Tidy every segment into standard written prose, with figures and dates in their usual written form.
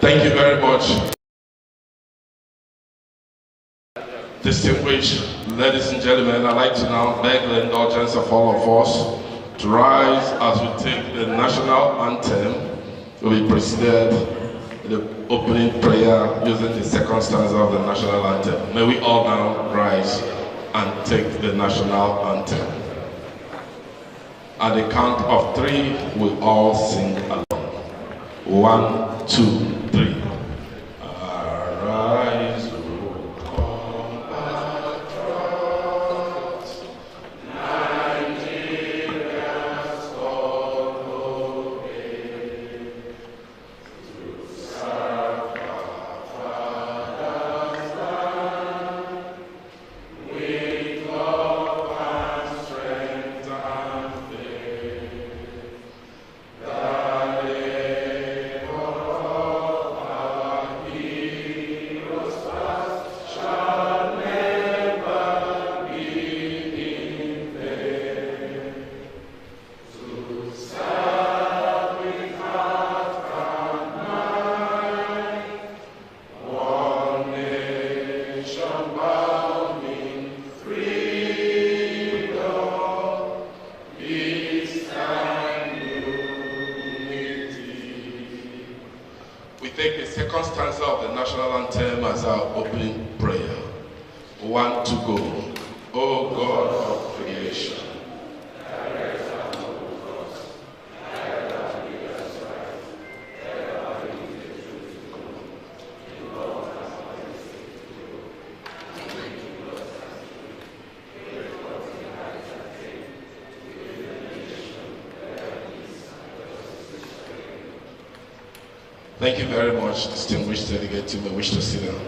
Thank you very much. Distinguished ladies and gentlemen, I'd like to now beg the indulgence of all of us to rise as we take the national anthem. We'll be preceded in the opening prayer using the second stanza of the national anthem. May we all now rise and take the national anthem. At the count of 3, we all sing along. 1, 2, 3. Arise, O compatriots, Nigeria's called obey, to serve our father's land, with love and strength and faith. We take the second stanza of the national anthem as our opening prayer. 1 to go. O God of creation. Thank you very much, distinguished delegate. You may wish to sit down.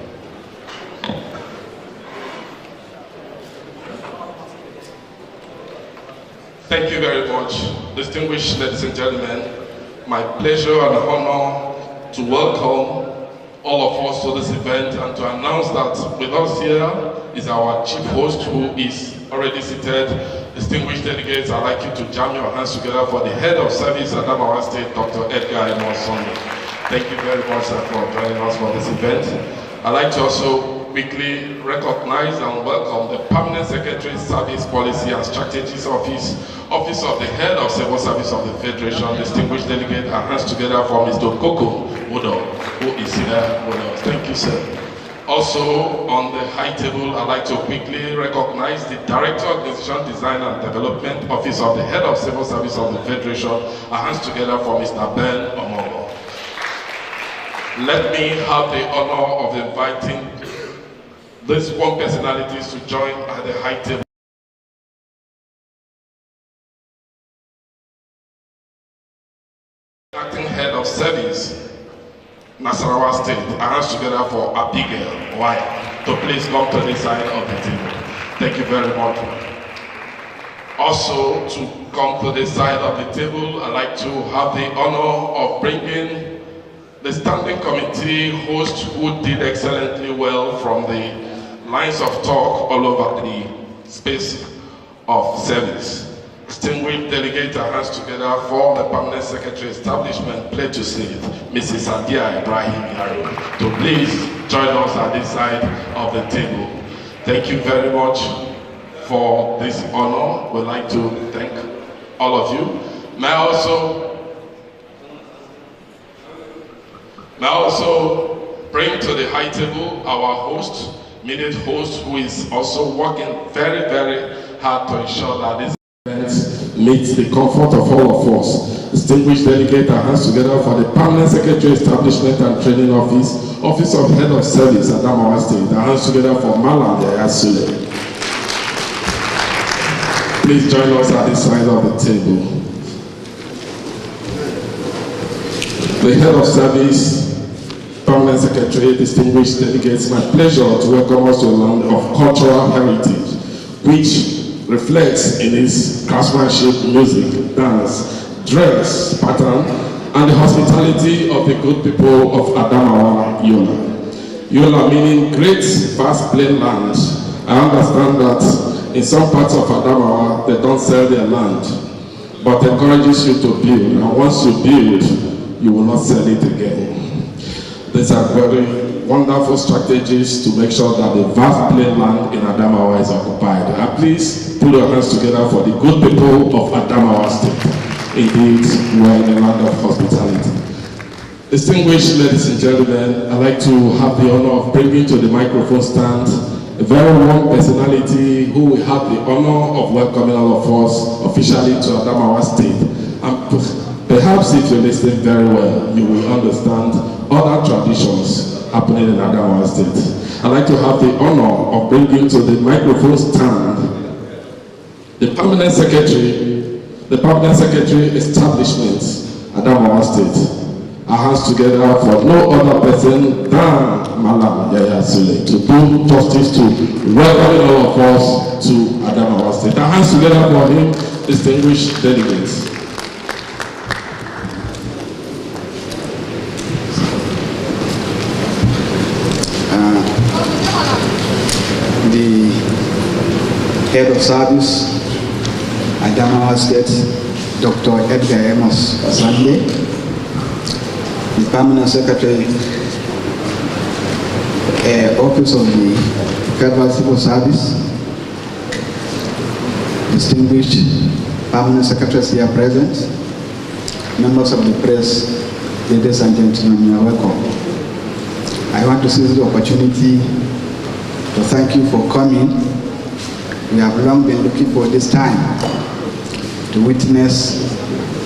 Thank you very much, distinguished ladies and gentlemen. My pleasure and honor to welcome all of us to this event and to announce that with us here is our chief host, who is already seated. Distinguished delegates, I'd like you to jam your hands together for the head of service at Adamawa State, Dr. Edgar Edmond Sunday. Thank you very much, sir, for joining us for this event. I'd like to also quickly recognize and welcome the Permanent Secretary, Service Policy and Strategies Office of the Head of Civil Service of the Federation. Distinguished delegate, our hands together for Mr. Koko Odo, who is here with us. Thank you, sir. Also, on the high table, I'd like to quickly recognize the Director of Organization Design and Development Office of the Head of Civil Service of the Federation. Our hands together for Mr. Ben Omogo. Let me have the honor of inviting these one personalities to join at the high table. Acting Head of Service, Nasarawa State. Our hands together for Abigail Why to please come to the side of the table. Thank you very much. Also, to come to the side of the table, I'd like to have the honor of bringing the standing committee host, who did excellently well from the lines of talk all over the space of service. Distinguished delegate, our hands together for the Permanent Secretary Establishment, Play to Slate, Mrs. Adia Ibrahim Yaro, to please join us at this side of the table. Thank you very much for this honor. We'd like to thank all of you. May I also bring to the high table our host, immediate host, who is also working very, very hard to ensure that this event meets the comfort of all of us. Distinguished delegate, our hands together for the Permanent Secretary Establishment and Training Office, Office of Head of Service at Adamawa State. Our hands together for Malam Yayasule. Please join us at the side of the table. The Head of Service, Permanent Secretary, distinguished delegates, my pleasure to welcome us to a land of cultural heritage, which reflects in its craftsmanship, music, dance, dress, pattern, and the hospitality of the good people of Adamawa, Yola. Yola meaning great, vast plain land. I understand that in some parts of Adamawa, they don't sell their land, but encourages you to build, and once you build, you will not sell it again. The These are very wonderful strategies to make sure that the vast plain land in Adamawa is occupied. And please put your hands together for the good people of Adamawa State. Indeed, we are in a land of hospitality. Distinguished ladies and gentlemen, I'd like to have the honor of bringing to the microphone stand a very warm personality who will have the honor of welcoming all of us officially to Adamawa State. And perhaps if you listen very well, you will understand other traditions happening in Adamawa State. I'd like to have the honor of bringing to the microphone stand the Permanent Secretary Establishment, Adamawa State. Our hands together for no other person than Malam Yaya Sule to do justice to welcoming all of us to Adamawa State. Our hands together for him, distinguished delegates. The head of service, Adamawa State, Dr. Edgar Amos Asande, the Permanent Secretary, Office of the Federal Civil Service, distinguished Permanent Secretaries here present, members of the press, ladies and gentlemen, you are welcome. I want to seize the opportunity to thank you for coming. We have long been looking for this time to witness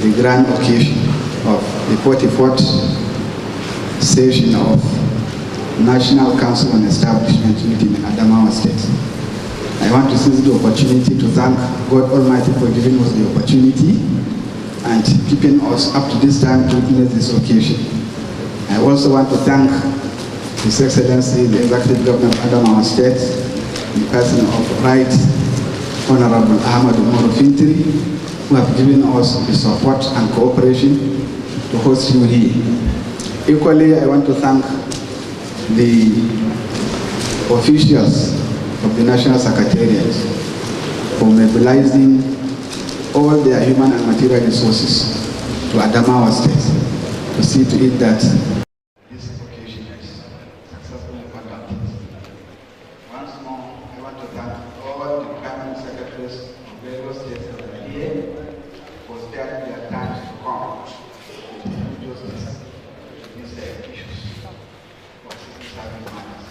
the grand occasion of the 44th session of National Council on Establishment meeting in Adamawa State. I want to seize the opportunity to thank God Almighty for giving us the opportunity and keeping us up to this time to witness this occasion. I also want to thank His Excellency, the Executive Governor of Adamawa State, in person of Right Honorable Ahmad Umaru Fintiri, who have given us the support and cooperation to host you here. Equally, I want to thank the officials of the National Secretariat for mobilizing all their human and material resources to Adamawa State to see to it that this occasion is successfully conducted. Once more, I want to thank all the Permanent Secretaries of various states that are here for sparing their time to come to do justice to these issues for civil matters.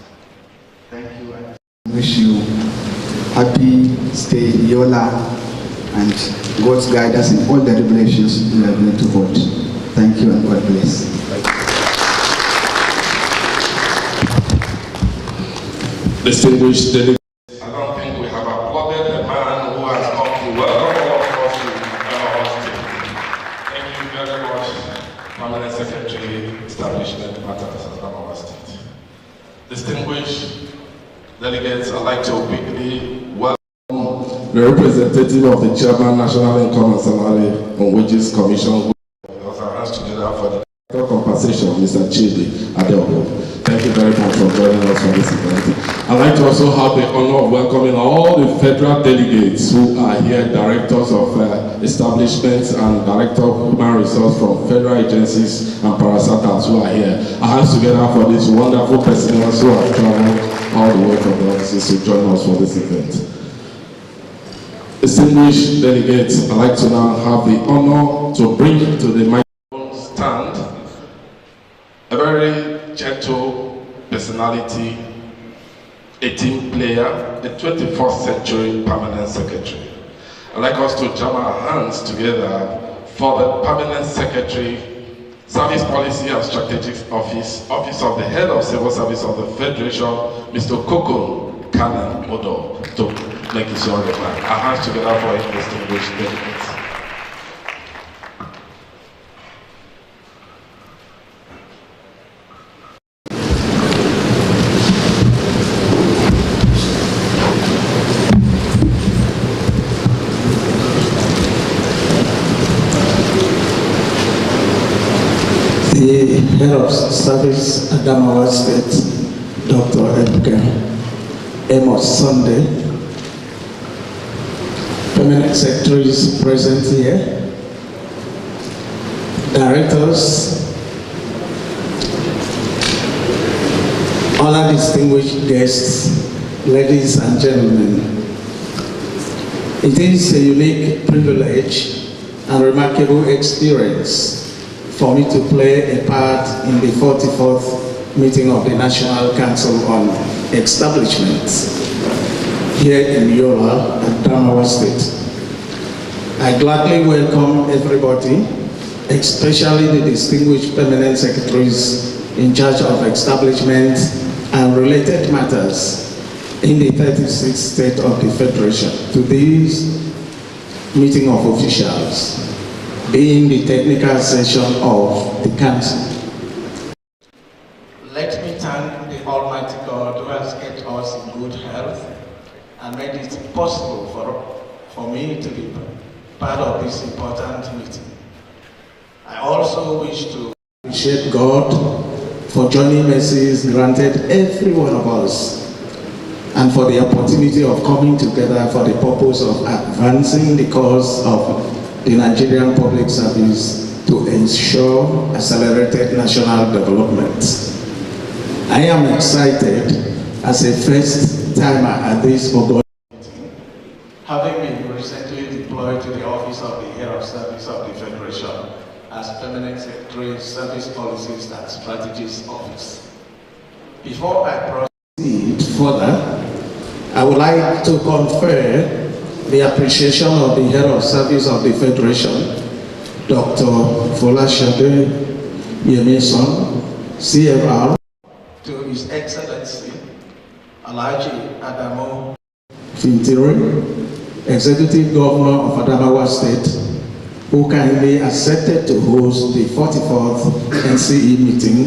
Thank you and wish you happy stay in Yola and God's guidance in all the revelations you are going to vote. Thank you and God bless. Distinguished delegates, I don't think we have applauded the man who has come to welcome all of us to Adamawa State. Thank you very much, Permanent Secretary, Establishment Matters, Adamawa State. Distinguished delegates, I'd like to quickly welcome the representative of the Chairman, National Income and Salary on Wages Commission. We also hands together for the compensation, Mr. Chidi Adelbo. Thank you very much for joining us for this event. I'd like to also have the honor of welcoming all the federal delegates who are here, directors of establishments and director of human resource from federal agencies and parastatals who are here. Our hands together for these wonderful personnel who have traveled all the way from the offices to join us for this event. Distinguished delegates, I'd like to now have the honor to bring to the microphone stand a very gentle personality, a team player, a 21st century Permanent Secretary. I'd like us to jam our hands together for the Permanent Secretary, Service Policy and Strategic Office, Office of the Head of Civil Service of the Federation, Mr. Kokon Kanan Odo, to make his own remark. Our hands together for him, distinguished delegates. The Head of Service, Adamawa State, Dr. Edgar Amos Sunday, Permanent Secretaries present here, Directors, other distinguished guests, ladies and gentlemen. It is a unique privilege and remarkable experience for me to play a part in the 44th meeting of the National Council on Establishments here in Yola, Adamawa State. I gladly welcome everybody, especially the distinguished permanent secretaries in charge of establishment and related matters in the 36th state of the Federation, to this meeting of officials, being the technical session of the Council. Let me thank the Almighty God who has kept us in good health and made it possible for me to be part of this important meeting. I also wish to appreciate God for joining mercies granted every one of us and for the opportunity of coming together for the purpose of advancing the cause of the Nigerian public service to ensure accelerated national development. I am excited as a first-timer at this August meeting, having been recently deployed to the office of the Head of Service of the Federation as Permanent Secretary, Service Policies and Strategies Office. Before I proceed further, I would like to confer the appreciation of the Head of Service of the Federation, Dr. Folashade Yemison, CFR, to His Excellency Alhaji Adamu Fintiri, Executive Governor of Adamawa State, who kindly accepted to host the 44th NCE meeting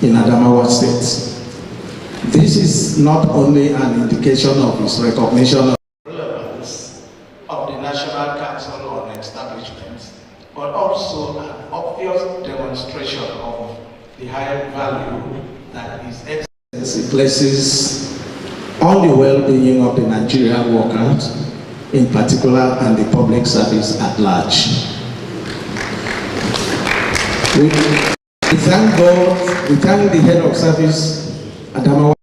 in Adamawa State. This is not only an indication of his recognition of the relevance of the National Council on Establishments, but also an obvious demonstration of the high value that His Excellency places on the well-being of the Nigerian workers in particular and the public service at large. We thank God, we thank the Head of Service, Adamawa,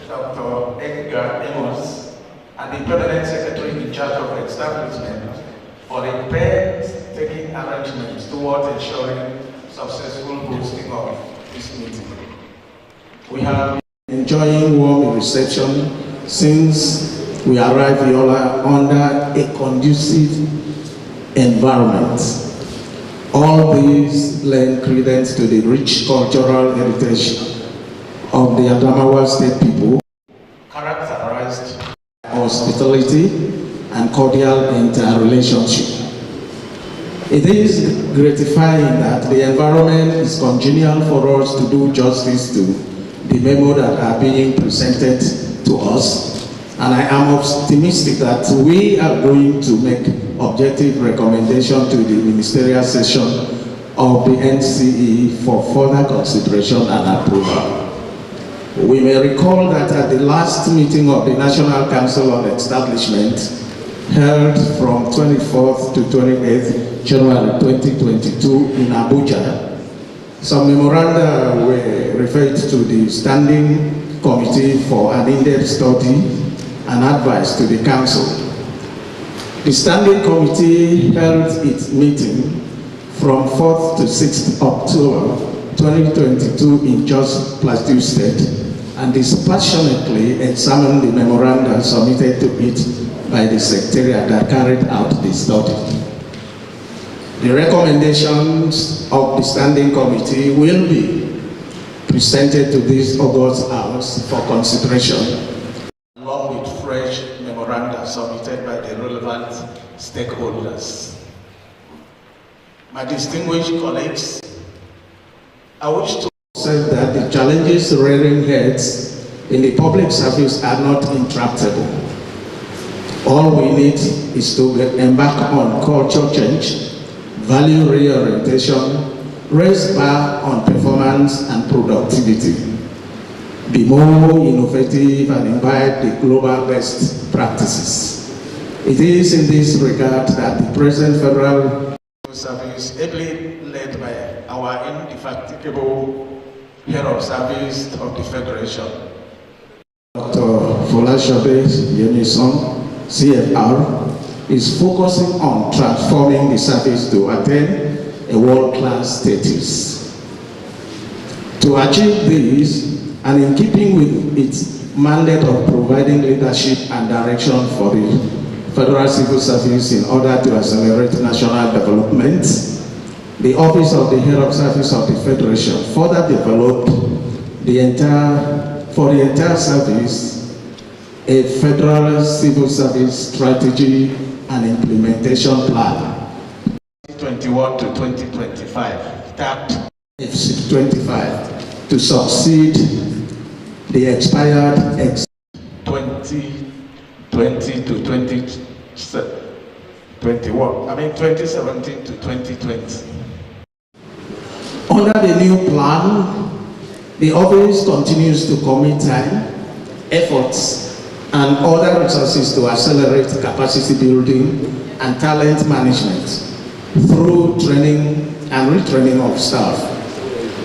Dr. Edgar Amos, and the Permanent Secretary in charge of establishment for the painstaking arrangements towards ensuring successful hosting of this meeting. We have been enjoying warm reception since we arrived in Yola under a conducive environment. All these lend credence to the rich cultural heritage of the Adamawa State people, characterized by hospitality and cordial interrelationship. It is gratifying that the environment is congenial for us to do justice to the memo that are being presented to us. And I am optimistic that we are going to make objective recommendation to the ministerial session of the NCE for further consideration and approval. We may recall that at the last meeting of the National Council on Establishment, held from 24th to 28th January 2022 in Abuja, some memoranda were referred to the Standing Committee for an in-depth study and advice to the Council. The Standing Committee held its meeting from 4th to 6th October 2022 in Jos Plateau State and dispassionately examined the memoranda submitted to it by the Secretariat that carried out the study. The recommendations of the Standing Committee will be presented to this August House for consideration, along with fresh memoranda submitted by the relevant stakeholders. My distinguished colleagues, I wish to say that the challenges rearing heads in the public service are not intractable. All we need is to embark on culture change, value reorientation, raise bar on performance and productivity, be more innovative and invite the global best practices. It is in this regard that the present federal service, ably led by our indefatigable Head of Service of the Federation. Dr. Folasade Yemison, CFR, is focusing on transforming the service to attain a world-class status. To achieve this, and in keeping with its mandate of providing leadership and direction for the Federal Civil Service in order to accelerate national development, the Office of the Head of Service of the Federation further developed for the entire service a Federal Civil Service Strategy and Implementation Plan 2021 to 2025, tapped FC 25 to succeed the expired 2020 to 2017 to 2020. Under the new plan, the office continues to commit time, efforts, and other resources to accelerate capacity building and talent management through training and retraining of staff,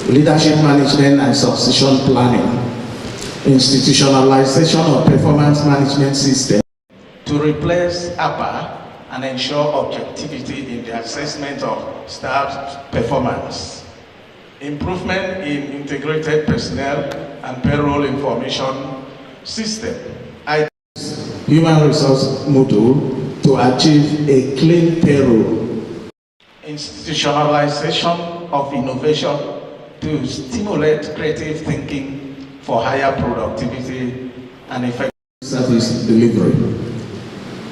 leadership management and succession planning, institutionalization of performance management system to replace APA and ensure objectivity in the assessment of staff's performance, improvement in integrated personnel and payroll information system, human resource module to achieve a clean payroll, institutionalization of innovation to stimulate creative thinking for higher productivity and effective service delivery,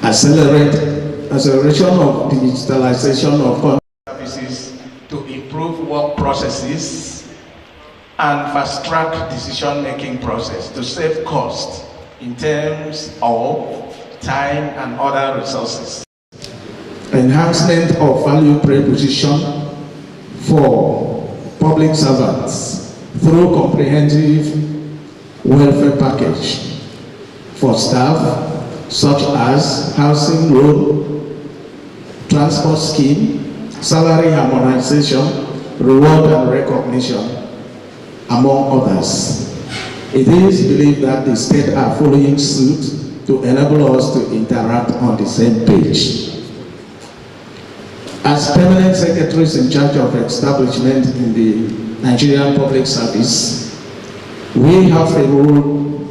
acceleration of digitalization of services to improve work processes and fast-track decision-making process to save costs in terms of time and other resources. Enhancement of value proposition for public servants through comprehensive welfare package for staff such as housing loan, transport scheme, salary harmonization, reward and recognition, among others. It is believed that the state are following suit to enable us to interact on the same page. As permanent secretaries in charge of establishment in the Nigerian Public Service, we have a role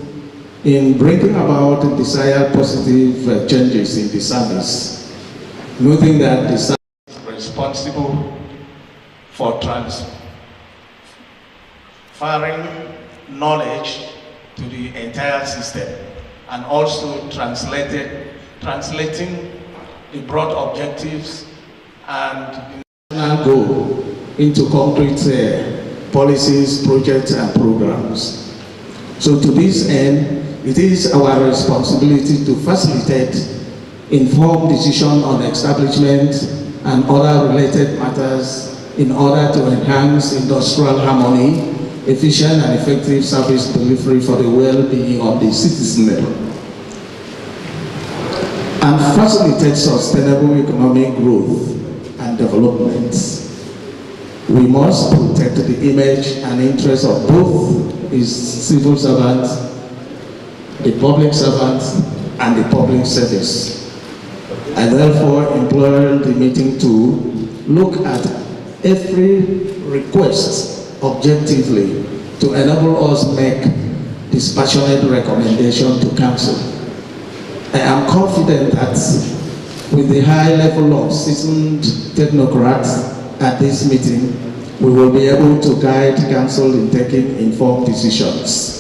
in bringing about desired positive changes in the service, noting that the service is responsible for transferring knowledge to the entire system and also translating the broad objectives and national goal into concrete policies, projects, and programs. So to this end, it is our responsibility to facilitate informed decision on establishment and other related matters in order to enhance industrial harmony, efficient and effective service delivery for the well-being of the citizenry, and facilitate sustainable economic growth and development. We must protect the image and interests of both the civil servants, the public servants, and the public service. I therefore implore the meeting to look at every request objectively to enable us make dispassionate recommendation to Council. I am confident that with the high level of seasoned technocrats at this meeting, we will be able to guide Council in taking informed decisions.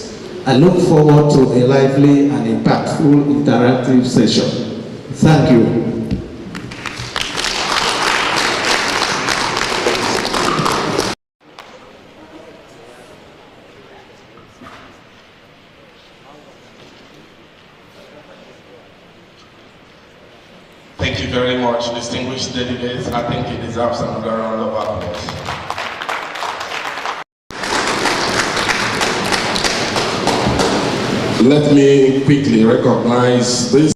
I look forward to a lively and impactful interactive session. Thank you. Thank you very much, distinguished delegates. I think it deserves another round of applause. Let me quickly recognize these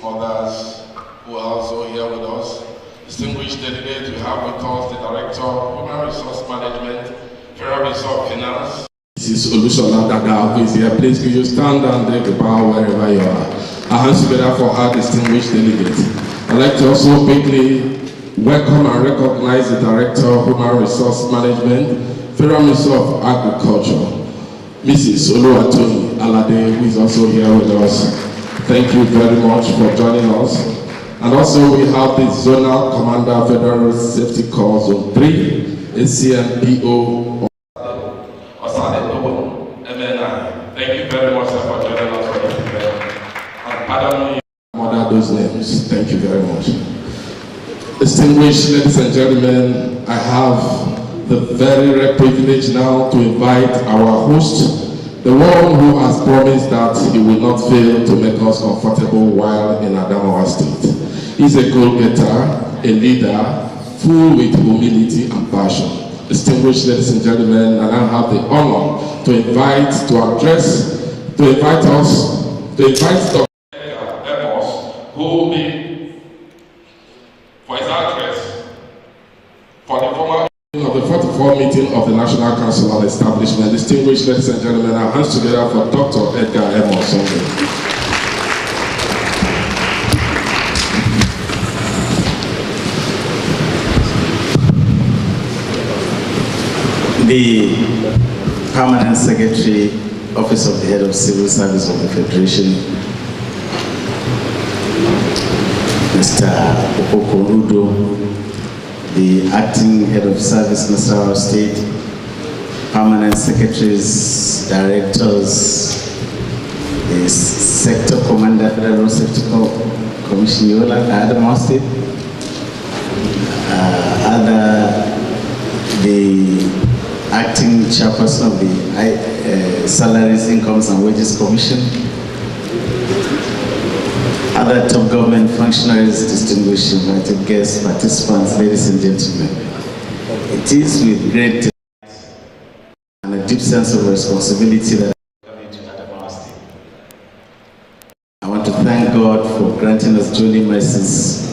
others who are also here with us. Distinguished delegates, we have with us the Director of Human Resource Management, Federal Reserve Finance, Mrs. Olusola Daga, who is here. Please, could you stand and take a bow wherever you are. Our hands together for our distinguished delegate. I'd like to also quickly welcome and recognize the Director of Human Resource Management, Federal Minister of Agriculture, Mrs. Oluwatoyin Alade, who is also here with us. Thank you very much for joining us. And also we have the Zonal Commander, Federal Safety Corps Zone 3, ACMPO. Thank you very much for joining us for this event. And pardon me, mother those names. Thank you very much. Distinguished ladies and gentlemen, I have the very rare privilege now to invite our host, the one who has promised that he will not fail to make us comfortable while in Adamawa State. He's a goal-getter, a leader, full with humility and passion. Distinguished ladies and gentlemen, and I have the honor to invite Dr. Amos, who will be for his address for the formal of the 44th meeting of the National Council on Establishment. Distinguished ladies and gentlemen, our hands together for Dr. Edgar Amos. The Permanent Secretary, Office of the Head of Civil Service of the Federation, Mr. Okoko, the Acting Head of Service, Nasarawa State, Permanent Secretaries, Directors, the Sector Commander, Federal Safety Commission, Yola, Adamawa State, the Acting Chairperson of the Salaries, Incomes and Wages Commission, other top government functionaries, distinguished invited guests, participants, ladies and gentlemen. It is with great and a deep sense of responsibility that I come into Adamawa State. I want to thank God for granting us journey mercies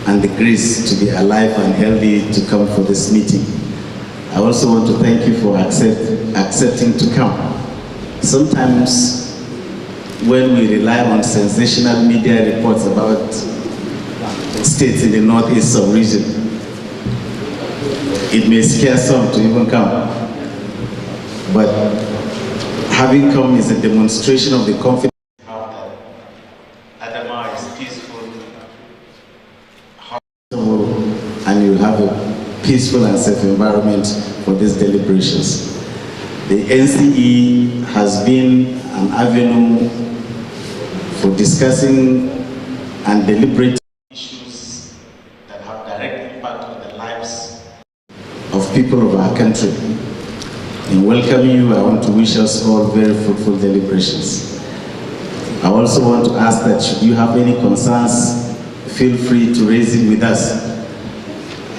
and the grace to be alive and healthy to come for this meeting. I also want to thank you for accepting to come. Sometimes when we rely on sensational media reports about states in the northeastern region, it may scare some to even come. But having come is a demonstration of the confidence that Adamawa is peaceful, and you have a peaceful and safe environment for these deliberations. The NCE has been an avenue for discussing and deliberating issues that have direct impact on the lives of people of our country. In welcoming you, I want to wish us all very fruitful deliberations. I also want to ask that should you have any concerns, feel free to raise it with us.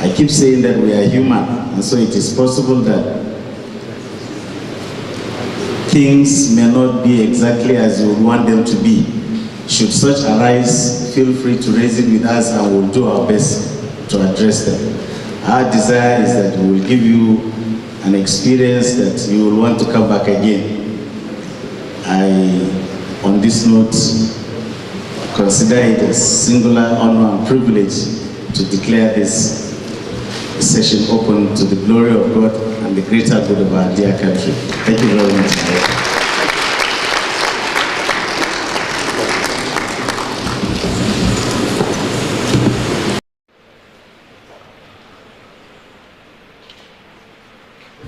I keep saying that we are human, and so it is possible that things may not be exactly as you would want them to be. Should such arise, feel free to raise it with us and we'll do our best to address them. Our desire is that we will give you an experience that you will want to come back again. On this note, consider it a singular honor and privilege to declare this session open to the glory of God and the greater good of our dear country. Thank you very much.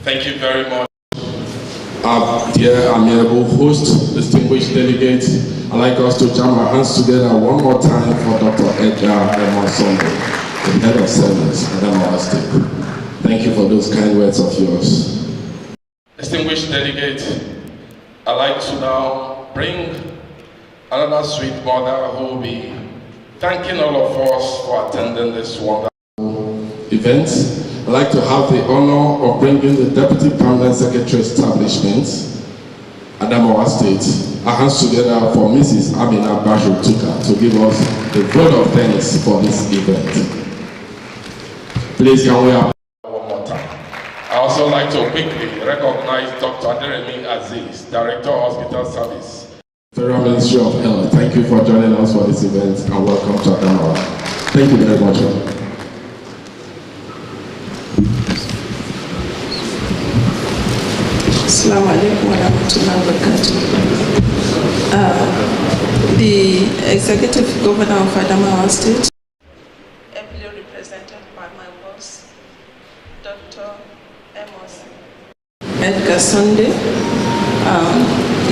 Thank you very much. Dear amiable host, distinguished delegates, I'd like us to jam our hands together one more time for Dr. Edgar Amos, the Head of Service, Adamawa State. Thank you for those kind words of yours. Distinguished delegate, I'd like to now bring another sweet mother who will be thanking all of us for attending this wonderful event. I'd like to have the honor of bringing the Deputy Permanent Secretary Establishment, Adamawa State. Our hands together for Mrs. Amina Bashir Tuka to give us the vote of thanks for this event. Please can we have one more time. I also also like to quickly recognize Dr. Aderemi Aziz, Director of Hospital Service. Federal Ministry of Health, thank you for joining us for this event and welcome to Adamawa. Thank you very much. Assalamu alaikum wa rahmatullahi wa barakatuh. The Executive Governor of Adamawa State, ably represented by my boss, Dr. Amos Edgar Sunday,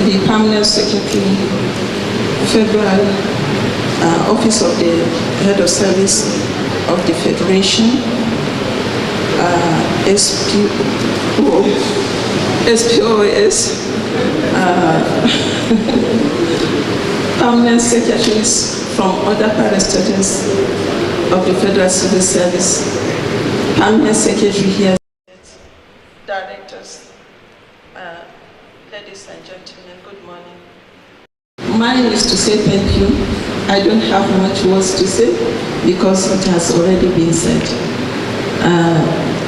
the Permanent Secretary, Federal Office of the Head of Service of the Federation, SPOS, permanent secretaries from other parastatals of the Federal Civil Service, permanent secretary here, directors, ladies and gentlemen, good morning. Mine is to say thank you. I don't have much words to say because it has already been said.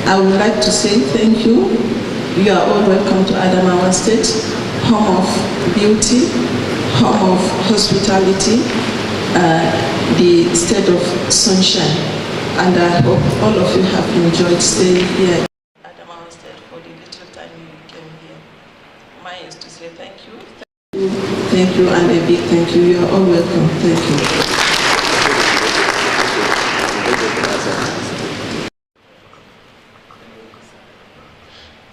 I would like to say thank you. You are all welcome to Adamawa State, home of beauty, home of hospitality, the state of sunshine. And I hope all of you have enjoyed staying here at Adamawa State for the little time you came here. Mine is to say thank you, and a big thank you. You are all welcome. Thank you.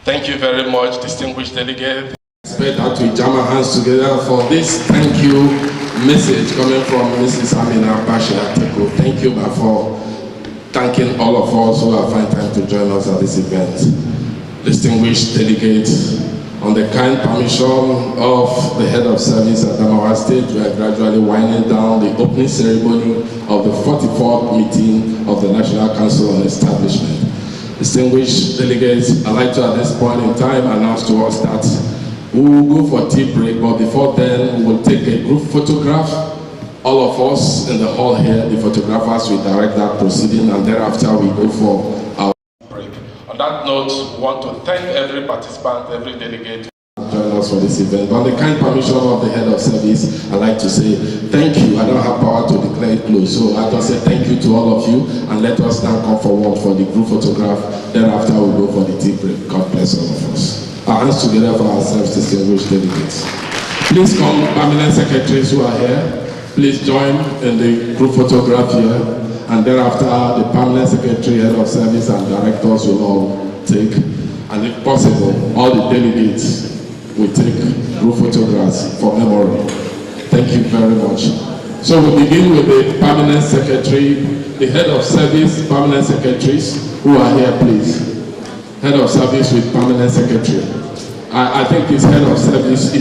Thank you very much, distinguished delegate. I expect that we jam our hands together for this thank you message coming from Mrs. Amina Bashir Ateko. Thank you for thanking all of us who have found time to join us at this event. Distinguished delegates, on the kind permission of the head of service at Adamawa State, we are gradually winding down the opening ceremony of the 44th meeting of the National Council on Establishment. Distinguished delegates, I'd like to at this point in time announce to us that we will go for tea break, but before then we will take a group photograph. All of us in the hall here, the photographers will direct that proceeding, and thereafter we go for our break. On that note, we want to thank every participant, every delegate join us for this event. On the kind permission of the head of service, I'd like to say thank you. I don't have power to declare it closed, so I just say thank you to all of you, and let us now come forward for the group photograph. Thereafter, we'll go for the tea break. God bless all of us. Our hands together for ourselves, distinguished delegates. Please come, permanent secretaries who are here. Please join in the group photograph here, and thereafter, the permanent secretary, head of service, and directors will all take, and if possible, all the delegates we take group photographs for memory. Thank you very much. So we begin with the permanent secretary, the head of service, permanent secretaries who are here, please. Head of service with permanent secretary. I think it's head of service.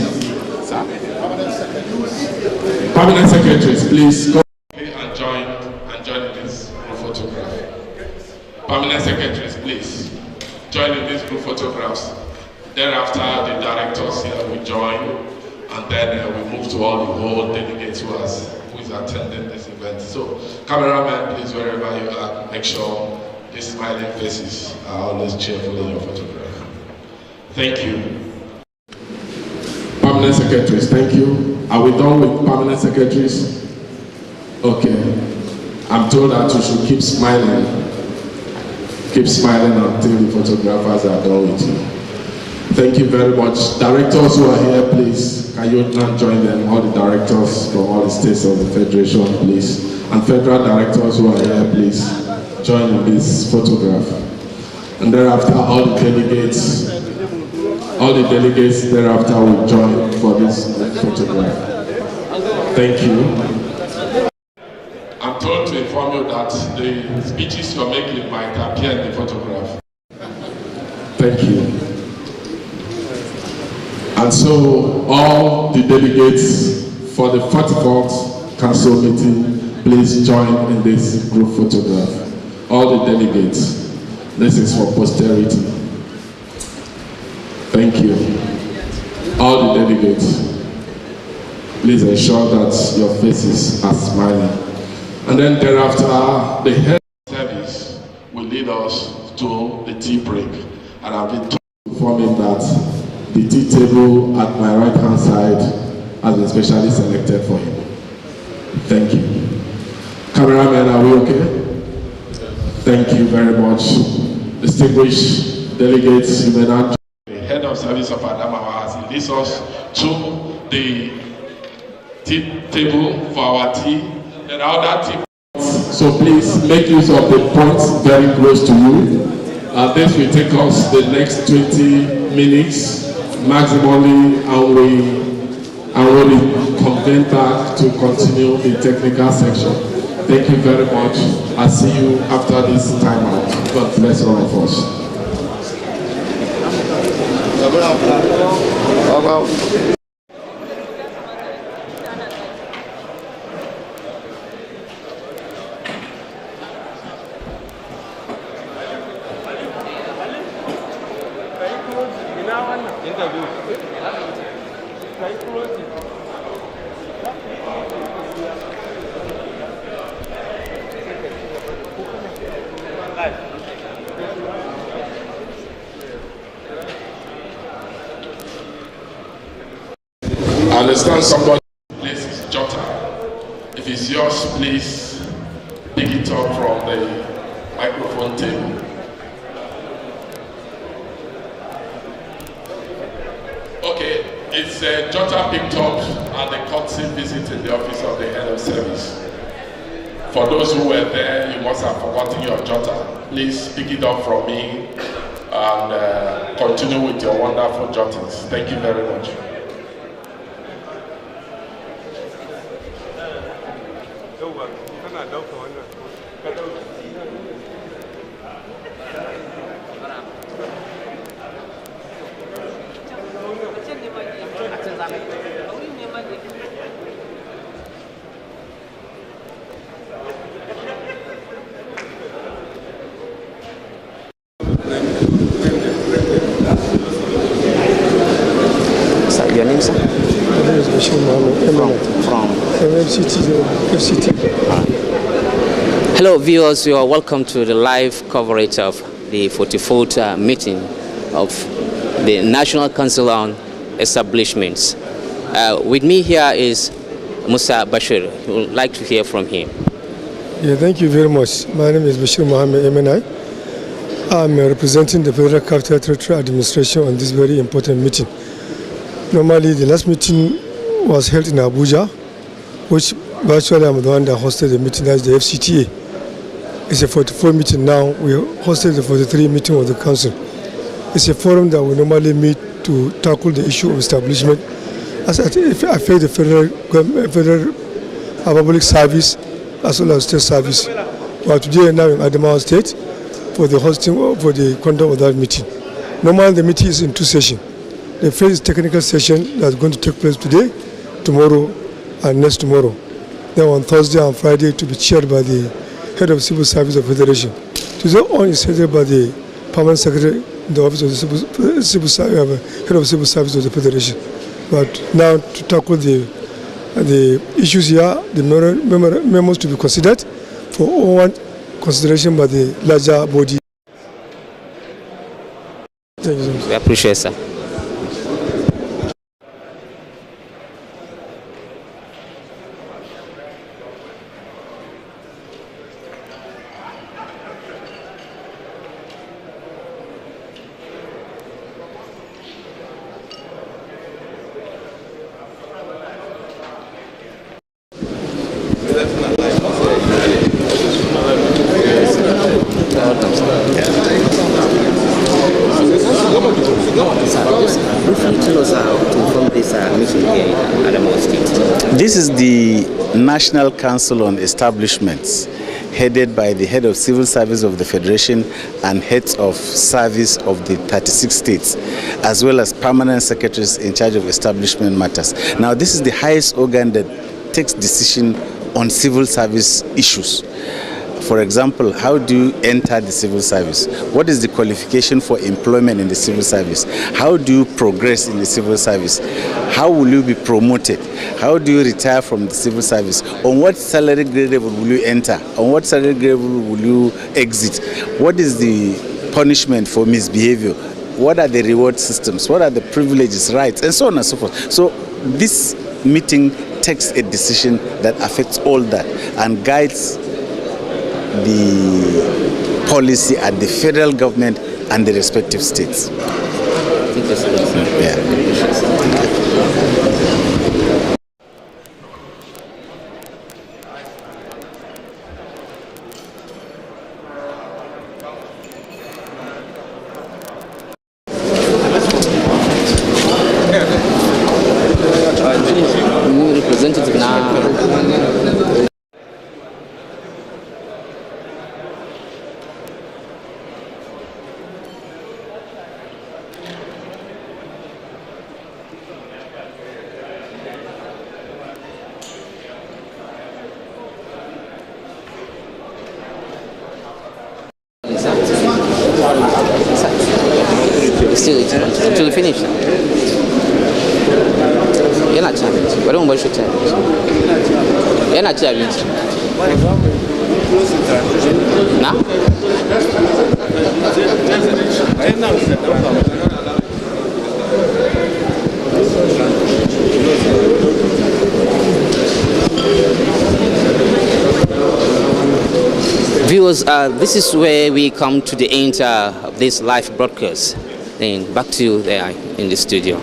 Permanent secretaries, please go and join in this group photograph. Permanent secretaries, please join in these group photographs. Thereafter, the directors here will join, and then we move to all the whole delegates who is attending this event. So, cameraman, please, wherever you are, make sure these smiling faces are always cheerful in your photograph. Thank you. Permanent secretaries, thank you. Are we done with permanent secretaries? Okay. I'm told that you should keep smiling. Keep smiling until the photographers are done with you. Thank you very much. Directors who are here, please, can you now join them? All the directors from all the states of the Federation, please. And federal directors who are here, please, join in this photograph. And thereafter, all the delegates thereafter will join for this photograph. Thank you. I'm told to inform you that the speeches you're making might appear in the photograph. Thank you. And so all the delegates for the 44th council meeting, please join in this group photograph. All the delegates, this is for posterity. Thank you. All the delegates, please ensure that your faces are smiling. And then thereafter, the head service will lead us to the tea break. And I've been told Informing that the tea table at my right hand side has been specially selected for him. Thank you. Cameraman, are we okay? Thank you very much. Distinguished delegates, you may now. The head of service of Adamawa has leads us to the tea table for our tea and other tea. So please make use of the points very close to you. This will take us the next 20 minutes maximally, and we'll convene back to continue the technical section. Thank you very much. I'll see you after this timeout. God bless all of us. I understand somebody places jotter. If it's yours, please pick it up from the microphone table. Okay, it's a jotter picked up at the courtesy visit in the office of the head of service. For those who were there, you must have forgotten your jotter. Please pick it up from me and continue with your wonderful jottings. Thank you very much. Your name, sir? My name is Bashir Mohammed, From FCT. Hello viewers, you are welcome to the live coverage of the 44th meeting of the National Council on Establishments. With me here is Musa Bashir. We would like to hear from him. Yeah, thank you very much. My name is Bashir Mohammed MNI. I'm representing the Federal Capital Territory Administration on this very important meeting. Normally, the last meeting was held in Abuja, which virtually I'm the one that hosted the meeting, that's the FCTA. It's a 44 meeting now. We hosted the 43 meeting of the council. It's a forum that we normally meet to tackle the issue of establishment as it affects the federal public service as well as state service. We are today now in Adamawa State for the hosting for the conduct of that meeting. Normally, the meeting is in two sessions. The first technical session that's going to take place today, tomorrow, and next tomorrow. Then on Thursday and Friday to be chaired by the head of civil service of the Federation. Today on is headed by the permanent secretary in the office of the head of civil service of the Federation. But now to tackle the issues here, the memos to be considered for all consideration by the larger body. Thank you so much. We appreciate, sir. This is the National Council on Establishments, headed by the head of civil service of the Federation and heads of service of the 36 states, as well as permanent secretaries in charge of establishment matters. Now, this is the highest organ that takes decision on civil service issues. For example, how do you enter the civil service? What is the qualification for employment in the civil service? How do you progress in the civil service? How will you be promoted? How do you retire from the civil service? On what salary grade level will you enter? On what salary grade level will you exit? What is the punishment for misbehavior what are the reward systems, what are the privileges, rights, and so on and so forth. So this meeting takes a decision that affects all that and guides the policy at the federal government and the respective states. Representative now. Still to finish. You're not challenged. Why don't you challenge? You're not challenged. Now? Viewers, this is where we come to the end of this live broadcast. And back to you there in the studio.